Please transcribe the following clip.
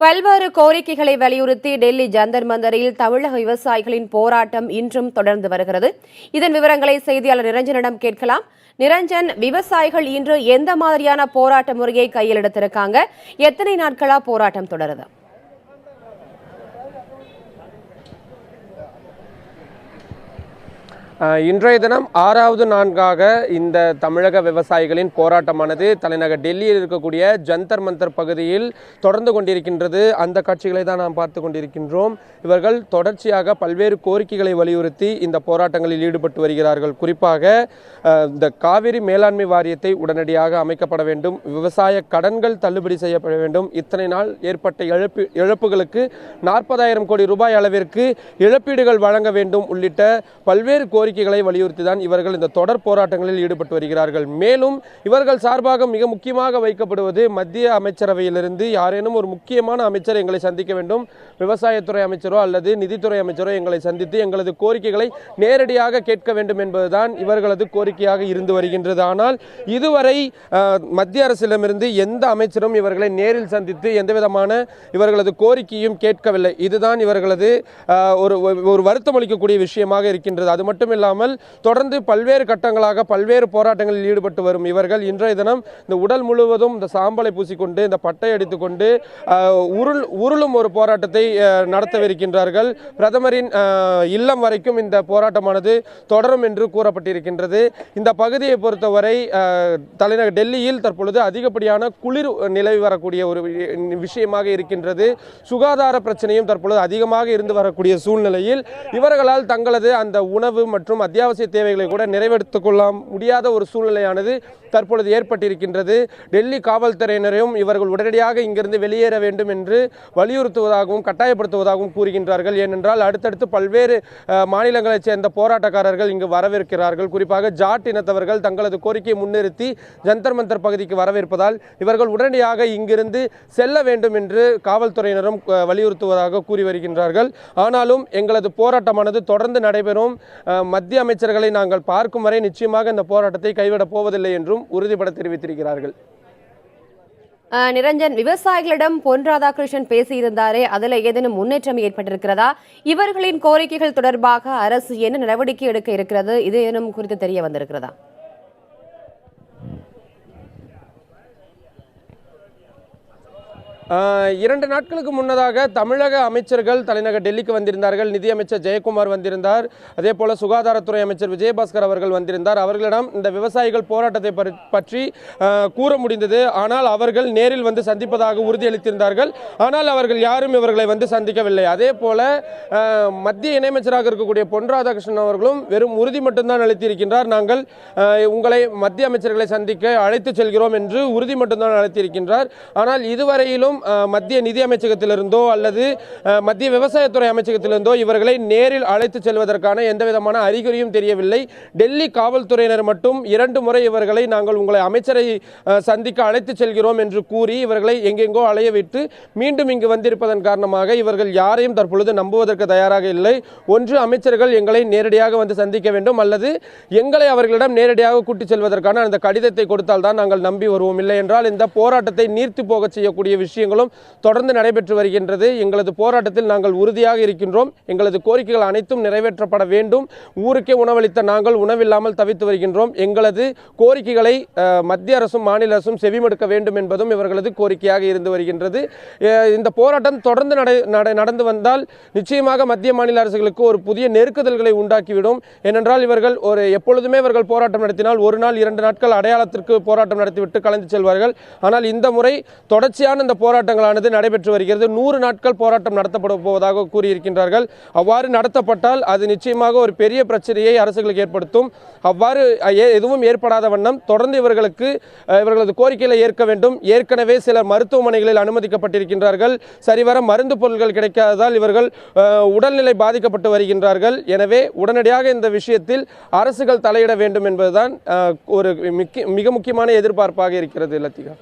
பல்வேறு கோரிக்கைகளை வலியுறுத்தி டெல்லி ஜந்தர் மந்தரில் தமிழக விவசாயிகளின் போராட்டம் இன்றும் தொடர்ந்து வருகிறது. இதன் விவரங்களை செய்தியாளர் நிரஞ்சனிடம் கேட்கலாம். நிரஞ்சன், விவசாயிகள் இன்று எந்த மாதிரியான போராட்ட முறையை கையில் எடுத்திருக்காங்க? எத்தனை நாட்களா போராட்டம் தொடருது? இன்றைய தினம் 6வது நான்காக இந்த தமிழக விவசாயிகளின் போராட்டமானது தலைநகர் டெல்லியில் இருக்கக்கூடிய ஜந்தர் மந்தர் பகுதியில் தொடர்ந்து கொண்டிருக்கின்றது. அந்த காட்சிகளை தான் நாம் பார்த்து கொண்டிருக்கின்றோம். இவர்கள் தொடர்ச்சியாக பல்வேறு கோரிக்கைகளை வலியுறுத்தி இந்த போராட்டங்களில் ஈடுபட்டு வருகிறார்கள். குறிப்பாக இந்த காவிரி மேலாண்மை வாரியத்தை உடனடியாக அமைக்கப்பட வேண்டும், விவசாய கடன்கள் தள்ளுபடி செய்யப்பட வேண்டும், இத்தனை நாள் ஏற்பட்ட இழப்புகளுக்கு 40,000 கோடி ரூபாய் அளவிற்கு இழப்பீடுகள் வழங்க வேண்டும் உள்ளிட்ட பல்வேறு கோரிக்கைகளை வலியுறுத்தி தான் இவர்கள் இந்த தொடர் போராட்டங்களில் ஈடுபட்டு வருகிறார்கள். மேலும் இவர்கள் சார்பாக மிக முக்கியமாக வைக்கப்படுவது மத்திய அமைச்சரவையிலிருந்து யாரேனும் ஒரு முக்கியமான அமைச்சர் எங்களை சந்திக்க வேண்டும், விவசாயத்துறை அமைச்சரோ அல்லது நிதித்துறை அமைச்சரோ எங்களை சந்தித்து எங்களது கோரிக்கைகளை நேரடியாக கேட்க வேண்டும் என்பதுதான் இவர்களது கோரிக்கையாக இருந்து வருகின்றது. ஆனால் இதுவரை மத்திய அரசிடமிருந்து எந்த அமைச்சரும் இவர்களை நேரில் சந்தித்து எந்தவிதமான இவர்களது கோரிக்கையும் கேட்கவில்லை. இதுதான் இவர்களது ஒரு வருத்தம் அளிக்கக்கூடிய விஷயமாக இருக்கின்றது. அது மட்டும் இல்லாமல் தொடர்ந்து பல்வேறு கட்டங்களாக பல்வேறு போராட்டங்களில் ஈடுபட்டு வரும் இவர்கள் இன்றைய தினம் இந்த உடல் முழுவதும் இந்த சாம்பலை பூசிக்கொண்டு இந்த பட்டை அடித்துக்கொண்டு உருளும் ஒரு போராட்டத்தை நடத்தவிருக்கின்றார்கள். பிரதமரின் இல்லம் வரைக்கும் இந்த போராட்டமானது தொடரும் என்று கூறப்பட்டிருக்கின்றது. இந்த பகுதியை பொறுத்தவரை தலைநகர் டெல்லியில் தற்பொழுது அதிகப்படியான குளிர் நிலவி வரக்கூடிய ஒரு விஷயமாக இருக்கின்றது. சுகாதார பிரச்சனையும் தற்பொழுது அதிகமாக இருந்து வரக்கூடிய சூழ்நிலையில் இவர்களால் தங்களது அந்த உணவு மற்றும் அத்தியாவசிய தேவைகளை கூட நிறைவேற்றிக் கொள்ள முடியாத ஒரு சூழ்நிலையானது தற்பொழுது ஏற்பட்டிருக்கின்றது. டெல்லி காவல்துறையினரையும் இவர்கள் உடனடியாக இங்கிருந்து வெளியேற வேண்டும் என்று வலியுறுத்துவதாகவும் கட்டாயப்படுத்துவதாகவும் கூறுகின்றார்கள். ஏனென்றால் அடுத்தடுத்து பல்வேறு மாநிலங்களைச் சேர்ந்த போராட்டக்காரர்கள் இங்கு வரவேற்கிறார்கள். குறிப்பாக ஜாட் இனத்தவர்கள் தங்களது கோரிக்கையை முன்னிறுத்தி ஜந்தர் மந்தர் பகுதிக்கு வரவேற்பதால் இவர்கள் உடனடியாக இங்கிருந்து செல்ல வேண்டும் என்று காவல்துறையினரும் வலியுறுத்துவதாக கூறி வருகின்றார்கள். ஆனாலும் எங்களது போராட்டமானது தொடர்ந்து நடைபெறும், மத்திய அமைச்சர்களை நாங்கள் பார்க்கும் வரை நிச்சயமாக இந்த போராட்டத்தை கைவிடப் போவதில்லை என்றும் உறுதிபட தெரிவித்திருக்கிறார்கள். நிரஞ்சன், விவசாயிகளிடம் பொன் ராதாகிருஷ்ணன் பேசியிருந்தாரே, அதுல ஏதேனும் முன்னேற்றம் ஏற்பட்டிருக்கிறதா? இவர்களின் கோரிக்கைகள் தொடர்பாக அரசு என்ன நடவடிக்கை எடுக்க இருக்கிறது? இது ஏனும் குறித்து தெரிய வந்திருக்கிறதா? 2 நாட்களுக்கு முன்னதாக தமிழக அமைச்சர்கள் தலைநகர் டெல்லிக்கு வந்திருந்தார்கள். நிதியமைச்சர் ஜெயக்குமார் வந்திருந்தார், அதே போல சுகாதாரத்துறை அமைச்சர் விஜயபாஸ்கர் அவர்கள் வந்திருந்தார். அவர்களிடம் இந்த விவசாயிகள் போராட்டத்தை பற்றி கூற முடிந்தது. ஆனால் அவர்கள் நேரில் வந்து சந்திப்பதாக உறுதியளித்திருந்தார்கள். ஆனால் அவர்கள் யாரும் இவர்களை வந்து சந்திக்கவில்லை. அதே போல மத்திய இணையமைச்சராக இருக்கக்கூடிய பொன் ராதாகிருஷ்ணன் அவர்களும் வெறும் உறுதி மட்டும்தான் அளித்திருக்கின்றார். நாங்கள் உங்களை மத்திய அமைச்சர்களை சந்திக்க அழைத்து செல்கிறோம் என்று உறுதி மட்டும்தான் அளித்திருக்கின்றார். ஆனால் இதுவரையிலும் மத்திய நிதி அமைச்சகத்திலிருந்தோ அல்லது மத்திய விவசாயத்துறை அமைச்சகத்திலிருந்தோ இவர்களை நேரில் அழைத்து செல்வதற்கான எந்தவிதமான அறிகுறியும் தெரியவில்லை. டெல்லி காவல்துறையினர் மட்டும் 2 முறை இவர்களை நாங்கள் உங்களை அமைச்சரை சந்திக்க அழைத்து செல்கிறோம் என்று கூறி இவர்களை எங்கெங்கோ அலைய விட்டு மீண்டும் இங்கு வந்திருப்பதன் காரணமாக இவர்கள் யாரையும் தற்பொழுது நம்புவதற்கு தயாராக இல்லை. ஒன்று அமைச்சர்கள் எங்களை நேரடியாக வந்து சந்திக்க வேண்டும், அல்லது எங்களை அவர்களிடம் நேரடியாக கூட்டிச் செல்வதற்கான அந்த கடிதத்தை கொடுத்தால் தான் நாங்கள் நம்பி வருவோம். இல்லை என்றால் இந்த போராட்டத்தை நீர்த்து போக செய்யக்கூடிய விஷயங்களும் தொடர்ந்து நடைபெற்று வருகின்றது. எங்களது போராட்டத்தில் நாங்கள் உறுதியாக இருக்கின்றோம். எங்களது கோரிக்கைகள் அனைத்தும் நிறைவேற்றப்பட வேண்டும். ஊருக்கே உணவளித்த நாங்கள் உணவில்லாமல் தவித்து வருகின்றோம். எங்களது கோரிக்கைகளை மத்திய அரசும் மாநில அரசும் செவிமடுக்க வேண்டும் என்பதும் இவர்களது கோரிக்கையாக இருந்து வருகின்றது. இந்த போராட்டம் தொடர்ந்து நடந்து வந்தால் நிச்சயமாக மத்திய மாநில அரசுகளுக்கு ஒரு புதிய நெருக்குதல்களை உண்டாக்கிவிடும். ஏனென்றால் இவர்கள் எப்பொழுதுமே இவர்கள் போராட்டம் நடத்தினால் 1 நாள் 2 நாட்கள் அடையாளத்திற்கு போராட்டம் நடத்திவிட்டு கலந்து செல்வார்கள். ஆனால் இந்த முறை தொடர்ச்சியான இந்த போராட்டங்களானது நடைபெற்று வருகிறது. 100 நாட்கள் போராட்டம் நடத்தப்பட போவதாக கூறியிருக்கின்றார்கள். அவ்வாறு நடத்தப்பட்டால் அது நிச்சயமாக ஒரு பெரிய பிரச்சனையை அரசுகளுக்கு ஏற்படுத்தும். அவ்வாறு எதுவும் ஏற்படாத வண்ணம் தொடர்ந்து இவர்களது கோரிக்கைகளை ஏற்க வேண்டும். ஏற்கனவே சிலர் மருத்துவமனைகளில் அனுமதிக்கப்பட்டிருக்கின்றார்கள். சரிவர மருந்து பொருட்கள் கிடைக்காததால் இவர்கள் உடல்நிலை பாதிக்கப்பட்டு வருகின்றார்கள். எனவே உடனடியாக இந்த விஷயத்தில் அரசுகள் தலையிட வேண்டும் என்பதுதான் ஒரு மிக முக்கியமான எதிர்பார்ப்பாக இருக்கிறது. லத்திகா.